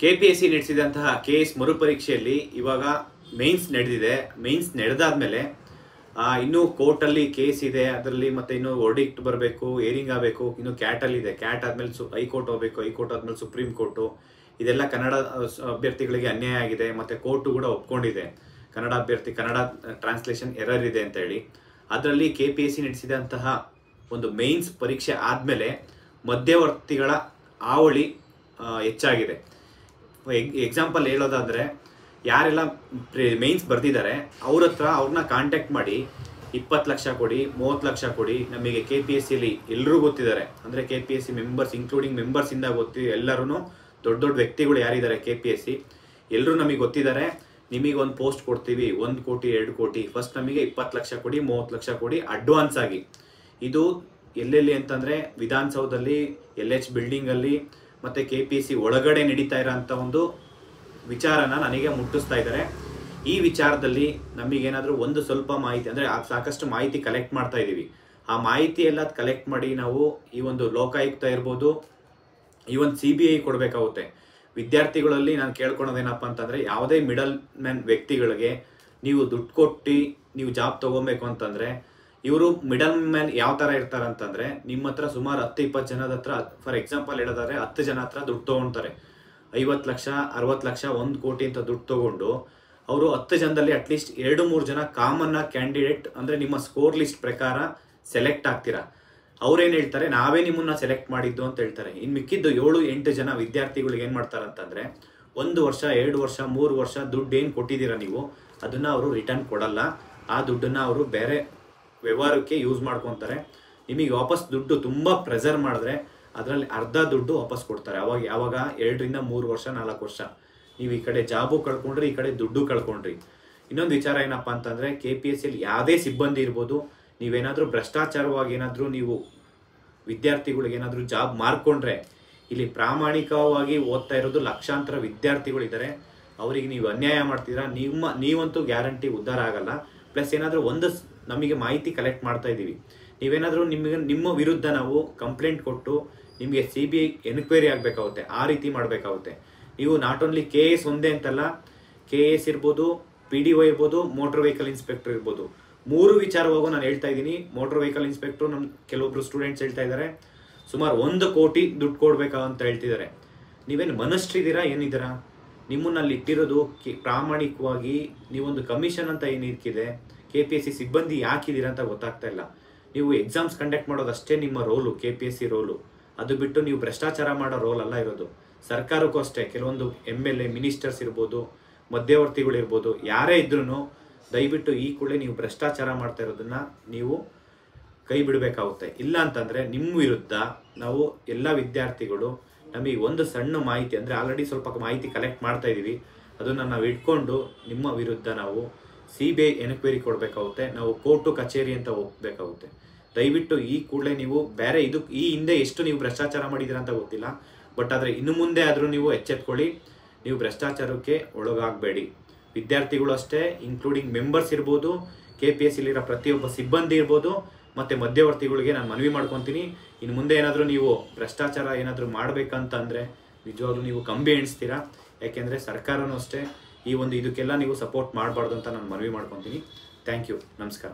KPSC ನಡೆಸಿದಂತಹ KS ಮರುಪರೀಕ್ಷೆಯಲ್ಲಿ ಇವಾಗ mains ನಡೆದಿದೆ. Mains ನಡೆದಾದ್ಮೇಲೆ ಇನ್ನೂ ಕೋರ್ಟಲ್ಲಿ ಕೇಸ್ ಇದೆ, ಅದರಲ್ಲಿ ಮತ್ತೆ ಇನ್ನು ವರ್ಡಿಕ್ಟ್ ಬರಬೇಕು, ಏರಿಂಗ್ ಆಗಬೇಕು, ಇನ್ನು ಕ್ಯಾಟಲ್ಲಿ ಇದೆ. ಕ್ಯಾಟ್ ಆದ್ಮೇಲೆ ಹೈಕೋರ್ಟ್ ಹೋಗಬೇಕು, ಹೈಕೋರ್ಟ್ ಆದ್ಮೇಲೆ ಸುಪ್ರೀಂ ಕೋರ್ಟು. ಇದೆಲ್ಲ ಕನ್ನಡ ಅಭ್ಯರ್ಥಿಗಳಿಗೆ ಅನ್ಯಾಯ ಆಗಿದೆ. ಮತ್ತೆ ಕೋರ್ಟು ಕೂಡ ಒಪ್ಕೊಂಡಿದೆ ಕನ್ನಡ ಅಭ್ಯರ್ಥಿ ಕನ್ನಡ ಟ್ರಾನ್ಸ್ಲೇಷನ್ ಎರರ್ ಇದೆ ಅಂತ ಹೇಳಿ. ಅದರಲ್ಲಿ ಕೆಪಿಎಸ್ಸಿ ನಡೆಸಿದಂತಹ ಒಂದು ಮೇನ್ಸ್ ಪರೀಕ್ಷೆ ಆದಮೇಲೆ ಮಧ್ಯವರ್ತಿಗಳ ಹಾವಳಿ ಹೆಚ್ಚಾಗಿದೆ. ಎಕ್ಸಾಂಪಲ್ ಹೇಳೋದಾದ್ರೆ, ಯಾರೆಲ್ಲ ಮೇನ್ಸ್ ಬರ್ದಿದ್ದಾರೆ ಅವ್ರನ್ನ ಕಾಂಟ್ಯಾಕ್ಟ್ ಮಾಡಿ 20 ಲಕ್ಷ ಕೊಡಿ, 30 ಲಕ್ಷ ಕೊಡಿ, ನಮಗೆ KPSCಲಿ ಎಲ್ಲರೂ ಗೊತ್ತಿದ್ದಾರೆ. ಅಂದರೆ KPSC ಮೆಂಬರ್ಸ್ ಇನ್ಕ್ಲೂಡಿಂಗ್ ಮೆಂಬರ್ಸಿಂದ ಎಲ್ಲರೂ ದೊಡ್ಡ ದೊಡ್ಡ ವ್ಯಕ್ತಿಗಳು ಯಾರಿದ್ದಾರೆ KPSC ಎಲ್ಲರೂ ನಮಗೆ ಗೊತ್ತಿದ್ದಾರೆ. ನಿಮಗೆ ಒಂದು ಪೋಸ್ಟ್ ಕೊಡ್ತೀವಿ, 1 ಕೋಟಿ 2 ಕೋಟಿ, ಫಸ್ಟ್ ನಮಗೆ 20 ಲಕ್ಷ ಕೊಡಿ, 30 ಲಕ್ಷ ಕೊಡಿ ಅಡ್ವಾನ್ಸ್ ಆಗಿ. ಇದು ಎಲ್ಲೆಲ್ಲಿ ಅಂತಂದರೆ ವಿಧಾನಸೌಧದಲ್ಲಿ, LH ಬಿಲ್ಡಿಂಗಲ್ಲಿ ಮತ್ತು KPSC ಒಳಗಡೆ ನಡೀತಾ ಇರೋಂಥ ಒಂದು ವಿಚಾರನ ನನಗೆ ಮುಟ್ಟಿಸ್ತಾ ಇದ್ದಾರೆ. ಈ ವಿಚಾರದಲ್ಲಿ ನಮಗೇನಾದರೂ ಒಂದು ಸ್ವಲ್ಪ ಮಾಹಿತಿ ಅಂದರೆ ಸಾಕಷ್ಟು ಮಾಹಿತಿ ಕಲೆಕ್ಟ್ ಮಾಡ್ತಾ ಇದ್ದೀವಿ. ಆ ಮಾಹಿತಿ ಎಲ್ಲ ಕಲೆಕ್ಟ್ ಮಾಡಿ ನಾವು ಈ ಒಂದು ಲೋಕಾಯುಕ್ತ ಇರ್ಬೋದು, ಈ ಒಂದು CBI ಕೊಡಬೇಕಾಗುತ್ತೆ. ವಿದ್ಯಾರ್ಥಿಗಳಲ್ಲಿ ನಾನು ಕೇಳ್ಕೊಳೋದೇನಪ್ಪ ಅಂತಂದರೆ, ಯಾವುದೇ ಮಿಡಲ್ ಮ್ಯಾನ್ ವ್ಯಕ್ತಿಗಳಿಗೆ ನೀವು ದುಡ್ಡು ಕೊಟ್ಟು ನೀವು ಜಾಬ್ ತೊಗೊಬೇಕು ಅಂತಂದರೆ, ಇವರು ಮಿಡಲ್ ಮ್ಯಾನ್ ಯಾವ ಥರ ಇರ್ತಾರೆ ಅಂತಂದರೆ, ನಿಮ್ಮ ಹತ್ರ ಸುಮಾರು 10-20 ಜನದ ಹತ್ರ, ಫಾರ್ ಎಕ್ಸಾಂಪಲ್ ಹೇಳೋದಾದ್ರೆ 10 ಜನ ಹತ್ರ ದುಡ್ಡು ತೊಗೊಳ್ತಾರೆ. 50 ಲಕ್ಷ 60 ಲಕ್ಷ 1 ಕೋಟಿ ಅಂತ ದುಡ್ಡು ತೊಗೊಂಡು ಅವರು 10 ಜನದಲ್ಲಿ ಅಟ್ಲೀಸ್ಟ್ 2-3 ಜನ ಕಾಮನ್ ಕ್ಯಾಂಡಿಡೇಟ್ ಅಂದರೆ ನಿಮ್ಮ ಸ್ಕೋರ್ ಲಿಸ್ಟ್ ಪ್ರಕಾರ ಸೆಲೆಕ್ಟ್ ಆಗ್ತೀರಾ. ಅವ್ರೇನು ಹೇಳ್ತಾರೆ, ನಾವೇ ನಿಮ್ಮನ್ನ ಸೆಲೆಕ್ಟ್ ಮಾಡಿದ್ದು ಅಂತ ಹೇಳ್ತಾರೆ. ಇನ್ನು ಮಿಕ್ಕಿದ್ದು 7-8 ಜನ ವಿದ್ಯಾರ್ಥಿಗಳಿಗೆ ಏನು ಮಾಡ್ತಾರೆ ಅಂತಂದರೆ, 1 ವರ್ಷ 2 ವರ್ಷ 3 ವರ್ಷ ದುಡ್ಡು ಏನು ಕೊಟ್ಟಿದ್ದೀರಾ ನೀವು, ಅದನ್ನು ಅವರು ರಿಟರ್ನ್ ಕೊಡಲ್ಲ. ಆ ದುಡ್ಡನ್ನು ಅವರು ಬೇರೆ ವ್ಯವಹಾರಕ್ಕೆ ಯೂಸ್ ಮಾಡ್ಕೊತಾರೆ. ನಿಮಗೆ ವಾಪಸ್ ದುಡ್ಡು ತುಂಬ ಪ್ರೆಸರ್ ಮಾಡಿದ್ರೆ ಅದರಲ್ಲಿ ಅರ್ಧ ದುಡ್ಡು ವಾಪಸ್ ಕೊಡ್ತಾರೆ. ಯಾವಾಗ 2-3 ವರ್ಷ 4 ವರ್ಷ ನೀವು ಈ ಕಡೆ ಜಾಬು ಕಳ್ಕೊಂಡ್ರಿ, ಈ ಕಡೆ ದುಡ್ಡು ಕಳ್ಕೊಂಡ್ರಿ. ಇನ್ನೊಂದು ವಿಚಾರ ಏನಪ್ಪ ಅಂತಂದರೆ, KPSCಲಿ ಯಾವುದೇ ಸಿಬ್ಬಂದಿ ಇರ್ಬೋದು, ನೀವೇನಾದರೂ ಭ್ರಷ್ಟಾಚಾರವಾಗಿ ಏನಾದರೂ ನೀವು ವಿದ್ಯಾರ್ಥಿಗಳಿಗೆ ಏನಾದರೂ ಜಾಬ್ ಮಾರ್ಕೊಂಡ್ರೆ, ಇಲ್ಲಿ ಪ್ರಾಮಾಣಿಕವಾಗಿ ಓದ್ತಾ ಇರೋದು ಲಕ್ಷಾಂತರ ವಿದ್ಯಾರ್ಥಿಗಳಿದ್ದಾರೆ. ಅವರಿಗೆ ನೀವು ಅನ್ಯಾಯ ಮಾಡ್ತೀರಾ, ನೀವಂತೂ ಗ್ಯಾರಂಟಿ ಉದ್ಧಾರ ಆಗಲ್ಲ. ಪ್ಲಸ್ ಏನಾದರೂ ಒಂದು ನಮಗೆ ಮಾಹಿತಿ ಕಲೆಕ್ಟ್ ಮಾಡ್ತಾ ಇದ್ದೀವಿ, ನೀವೇನಾದರೂ ನಿಮ್ಮ ವಿರುದ್ಧ ನಾವು ಕಂಪ್ಲೇಂಟ್ ಕೊಟ್ಟು ನಿಮಗೆ CBI ಎನ್ಕ್ವೈರಿ ಆಗಬೇಕಾಗುತ್ತೆ. ಆ ರೀತಿ ಮಾಡಬೇಕಾಗುತ್ತೆ. ನೀವು ನಾಟ್ ಓನ್ಲಿ KS ಒಂದೇ ಅಂತಲ್ಲ, KS ಇರ್ಬೋದು, PDO ಇರ್ಬೋದು, ಮೋಟರ್ ವೆಹಿಕಲ್ ಇನ್ಸ್ಪೆಕ್ಟರ್ ಇರ್ಬೋದು. 3 ವಿಚಾರವಾಗೂ ನಾನು ಹೇಳ್ತಾ ಇದ್ದೀನಿ. ಮೋಟರ್ ವೆಹಿಕಲ್ ಇನ್ಸ್ಪೆಕ್ಟರ್ ನಮ್ಮ ಕೆಲವೊಬ್ರು ಸ್ಟೂಡೆಂಟ್ಸ್ ಹೇಳ್ತಾ ಇದ್ದಾರೆ ಸುಮಾರು 1 ಕೋಟಿ ದುಡ್ಡು ಕೊಡ್ಬೇಕಾ ಅಂತ ಹೇಳ್ತಿದ್ದಾರೆ. ನೀವೇನು ಮನಸ್ಟ್ರಿದ್ದೀರಾ ಏನಿದ್ದೀರಾ? ನಿಮ್ಮನ್ನಲ್ಲಿ ಇಟ್ಟಿರೋದು ಪ್ರಾಮಾಣಿಕವಾಗಿ ನೀವೊಂದು ಕಮಿಷನ್ ಅಂತ ಏನಿಕ್ಕಿದೆ, KPSC ಸಿಬ್ಬಂದಿ ಯಾಕಿದ್ದೀರಾ ಅಂತ ಗೊತ್ತಾಗ್ತಾ ಇಲ್ಲ. ನೀವು ಎಕ್ಸಾಮ್ಸ್ ಕಂಡಕ್ಟ್ ಮಾಡೋದಷ್ಟೇ ನಿಮ್ಮ ರೋಲು, KPSC ರೋಲು. ಅದು ಬಿಟ್ಟು ನೀವು ಭ್ರಷ್ಟಾಚಾರ ಮಾಡೋ ರೋಲ್ ಅಲ್ಲ ಇರೋದು. ಸರ್ಕಾರಕ್ಕೂ ಅಷ್ಟೇ, ಕೆಲವೊಂದು MLA ಮಿನಿಸ್ಟರ್ಸ್ ಇರ್ಬೋದು, ಮಧ್ಯವರ್ತಿಗಳಿರ್ಬೋದು, ಯಾರೇ ಇದ್ರೂ ದಯವಿಟ್ಟು ಈ ಕೂಡಲೇ ನೀವು ಭ್ರಷ್ಟಾಚಾರ ಮಾಡ್ತಾ ಇರೋದನ್ನ ನೀವು ಕೈ ಬಿಡಬೇಕಾಗುತ್ತೆ. ಇಲ್ಲ ಅಂತಂದರೆ ನಿಮ್ಮ ವಿರುದ್ಧ ನಾವು ಎಲ್ಲ ವಿದ್ಯಾರ್ಥಿಗಳು ನಮಗೆ ಒಂದು ಸಣ್ಣ ಮಾಹಿತಿ ಅಂದರೆ ಆಲ್ರೆಡಿ ಸ್ವಲ್ಪ ಮಾಹಿತಿ ಕಲೆಕ್ಟ್ ಮಾಡ್ತಾ ಇದ್ದೀವಿ, ಅದನ್ನು ನಾವು ಇಟ್ಕೊಂಡು ನಿಮ್ಮ ವಿರುದ್ಧ ನಾವು CBI ಎನ್ಕ್ವೈರಿ ಕೊಡಬೇಕಾಗುತ್ತೆ. ನಾವು ಕೋರ್ಟು ಕಚೇರಿ ಅಂತ ಹೋಗ್ಬೇಕಾಗುತ್ತೆ. ದಯವಿಟ್ಟು ಈ ಕೂಡಲೇ ನೀವು ಬೇರೆ ಈ ಹಿಂದೆ ಎಷ್ಟು ನೀವು ಭ್ರಷ್ಟಾಚಾರ ಮಾಡಿದ್ದೀರಾ ಅಂತ ಗೊತ್ತಿಲ್ಲ, ಬಟ್ ಆದರೆ ಇನ್ನು ಮುಂದೆ ಆದರೂ ನೀವು ಎಚ್ಚೆತ್ಕೊಳ್ಳಿ. ನೀವು ಭ್ರಷ್ಟಾಚಾರಕ್ಕೆ ಒಳಗಾಗಬೇಡಿ. ವಿದ್ಯಾರ್ಥಿಗಳು ಅಷ್ಟೇ, ಇನ್ಕ್ಲೂಡಿಂಗ್ ಮೆಂಬರ್ಸ್ ಇರ್ಬೋದು, KPSCಲಿರೋ ಪ್ರತಿಯೊಬ್ಬ ಸಿಬ್ಬಂದಿ ಇರ್ಬೋದು, ಮತ್ತು ಮಧ್ಯವರ್ತಿಗಳಿಗೆ ನಾನು ಮನವಿ ಮಾಡ್ಕೊತೀನಿ. ಇನ್ನು ಮುಂದೆ ಏನಾದರೂ ನೀವು ಭ್ರಷ್ಟಾಚಾರ ಏನಾದರೂ ಮಾಡಬೇಕಂತಂದರೆ ನಿಜವಾಗ್ಲೂ ನೀವು ಕಂಬಿ ಎಣಿಸ್ತೀರಾ. ಯಾಕೆಂದರೆ ಸರ್ಕಾರನೂ ಅಷ್ಟೇ ಇದಕ್ಕೆಲ್ಲ ನೀವು ಸಪೋರ್ಟ್ ಮಾಡಬಾರ್ದು ಅಂತ ನಾನು ಮನವಿ ಮಾಡ್ಕೊತೀನಿ. Thank you. ನಮಸ್ಕಾರ.